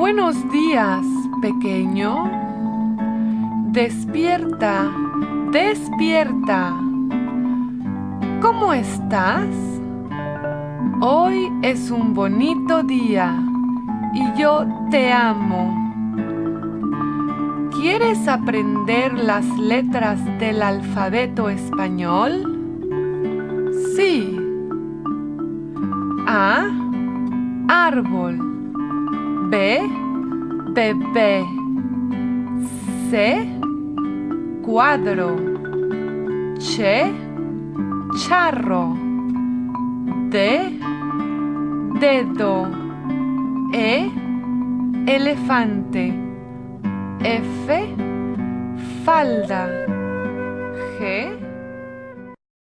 Buenos días, pequeño. Despierta, despierta. ¿Cómo estás? Hoy es un bonito día y yo te amo. ¿Quieres aprender las letras del alfabeto español? Sí. A. Árbol. B. Bebé. C. Cuadro. Ch. Charro. D. Dedo. E. Elefante. F. Falda. G.